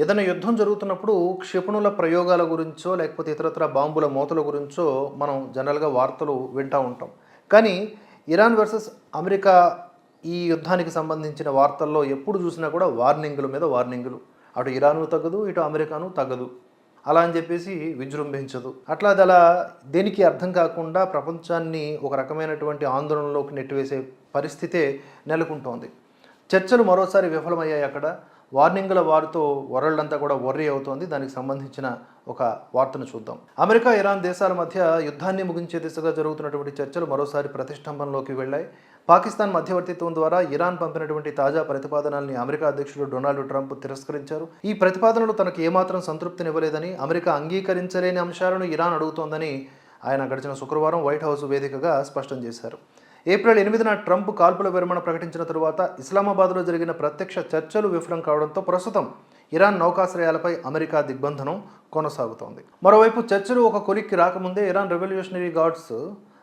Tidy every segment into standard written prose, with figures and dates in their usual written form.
ఏదైనా యుద్ధం జరుగుతున్నప్పుడు క్షిపణుల ప్రయోగాల గురించో లేకపోతే ఇతరత్ర బాంబుల మోతల గురించో మనం జనరల్గా వార్తలు వింటూ ఉంటాం. కానీ ఇరాన్ వర్సెస్ అమెరికా ఈ యుద్ధానికి సంబంధించిన వార్తల్లో ఎప్పుడు చూసినా కూడా వార్నింగుల మీద వార్నింగులు. అటు ఇరాను తగ్గదు, ఇటు అమెరికాను తగ్గదు. అలా అని చెప్పేసి విజృంభించదు. అట్లా అది అలా దేనికి అర్థం కాకుండా ప్రపంచాన్ని ఒక రకమైనటువంటి ఆందోళనలోకి నెట్టివేసే పరిస్థితే నెలకొంటోంది. చర్చలు మరోసారి విఫలమయ్యాయి అక్కడ. వార్నింగుల వారితో వరల్డ్ అంతా కూడా వర్రీ అవుతోంది. దానికి సంబంధించిన ఒక వార్తను చూద్దాం. అమెరికా, ఇరాన్ దేశాల మధ్య యుద్ధాన్ని ముగించే దిశగా జరుగుతున్నటువంటి చర్చలు మరోసారి ప్రతిష్టంభనలోకి వెళ్ళాయి. పాకిస్తాన్ మధ్యవర్తిత్వం ద్వారా ఇరాన్ పంపినటువంటి తాజా ప్రతిపాదనల్ని అమెరికా అధ్యక్షుడు డొనాల్డ్ ట్రంప్ తిరస్కరించారు. ఈ ప్రతిపాదనలు తనకు ఏమాత్రం సంతృప్తినివ్వలేదని, అమెరికా అంగీకరించలేని అంశాలను ఇరాన్ అడుగుతోందని ఆయన గడిచిన శుక్రవారం వైట్ హౌస్ వేదికగా స్పష్టం చేశారు. ఏప్రిల్ 8న ట్రంప్ కాల్పుల విరమణ ప్రకటించిన తరువాత ఇస్లామాబాద్లో జరిగిన ప్రత్యక్ష చర్చలు విఫలం కావడంతో ప్రస్తుతం ఇరాన్ నౌకాశ్రయాలపై అమెరికా దిగ్బంధనం కొనసాగుతోంది. మరోవైపు చర్చలు ఒక కొలిక్కి రాకముందే ఇరాన్ రెవల్యూషనరీ గార్డ్స్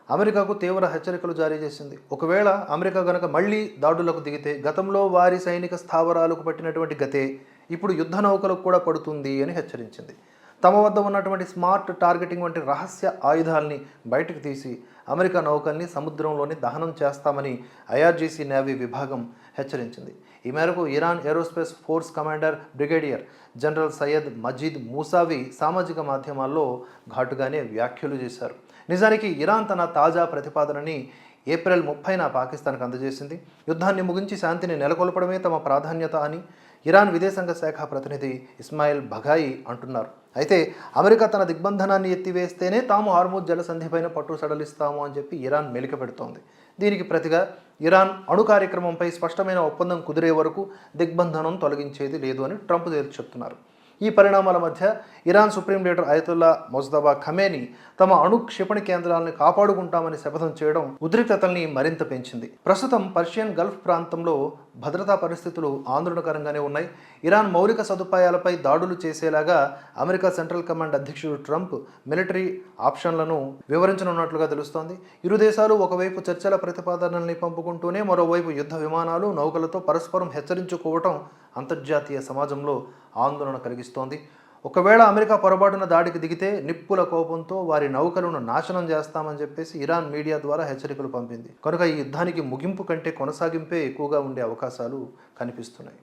అమెరికాకు తీవ్ర హెచ్చరికలు జారీ చేసింది. ఒకవేళ అమెరికా గనక మళ్లీ దాడులకు దిగితే గతంలో వారి సైనిక స్థావరాలకు పట్టినటువంటి గతే ఇప్పుడు యుద్ధ నౌకలకు కూడా పడుతుంది అని హెచ్చరించింది. తమ వద్ద ఉన్నటువంటి స్మార్ట్ టార్గెటింగ్ వంటి రహస్య ఆయుధాల్ని బయటకు తీసి అమెరికా నౌకల్ని సముద్రంలోని దహనం చేస్తామని ఐఆర్జీసీ నేవీ విభాగం హెచ్చరించింది. ఈ మేరకు Iran aerospace force commander brigadier general Seyed Majid Mousavi సామాజిక మాధ్యమాల్లో ఘాటుగానే వ్యాఖ్యలు చేశారు. నిజానికి ఇరాన్ తన తాజా ప్రతిపాదనని ఏప్రిల్ 30న పాకిస్తాన్కు అందజేసింది. యుద్ధాన్ని ముగించి శాంతిని నెలకొల్పడమే తమ ప్రాధాన్యత అని ఇరాన్ విదేశాంగ శాఖ ప్రతినిధి ఇస్మాయిల్ బఘాయి అంటున్నారు. అయితే అమెరికా తన దిగ్బంధనాన్ని ఎత్తివేస్తేనే తాము హార్మూజ్ జలసంధిపైన పట్టు సడలిస్తాము అని చెప్పి ఇరాన్ మెలిక పెడుతోంది. దీనికి ప్రతిగా ఇరాన్ అణు కార్యక్రమంపై స్పష్టమైన ఒప్పందం కుదిరే వరకు దిగ్బంధనం తొలగించేది లేదు అని ట్రంప్ తేల్చి చెప్తున్నారు. ఈ పరిణామాల మధ్య Iran supreme leader Ayatollah Mojtaba Khamenei తమ అణు క్షిపణి కేంద్రాలను కాపాడుకుంటామని శపథం చేయడం ఉద్రిక్తతల్ని మరింత పెంచింది. ప్రస్తుతం పర్షియన్ గల్ఫ్ ప్రాంతంలో భద్రతా పరిస్థితులు ఆందోళనకరంగానే ఉన్నాయి. ఇరాన్ మౌలిక సదుపాయాలపై దాడులు చేసేలాగా అమెరికా సెంట్రల్ కమాండ్ అధ్యక్షుడు ట్రంప్ మిలిటరీ ఆప్షన్లను వివరించనున్నట్లుగా తెలుస్తోంది. ఇరు దేశాలు ఒకవైపు చర్చల ప్రతిపాదనల్ని పంపుకుంటూనే మరోవైపు యుద్ధ విమానాలు, నౌకలతో పరస్పరం హెచ్చరించుకోవటం అంతర్జాతీయ సమాజంలో ఆందోళన కలిగిస్తోంది. ఒకవేళ అమెరికా పొరపాటున దాడికి దిగితే నిప్పుల కోపంతో వారి నౌకలను నాశనం చేస్తామని చెప్పేసి ఇరాన్ మీడియా ద్వారా హెచ్చరికలు పంపింది. కనుక ఈ యుద్ధానికి ముగింపు కంటే కొనసాగింపే ఎక్కువగా ఉండే అవకాశాలు కనిపిస్తున్నాయి.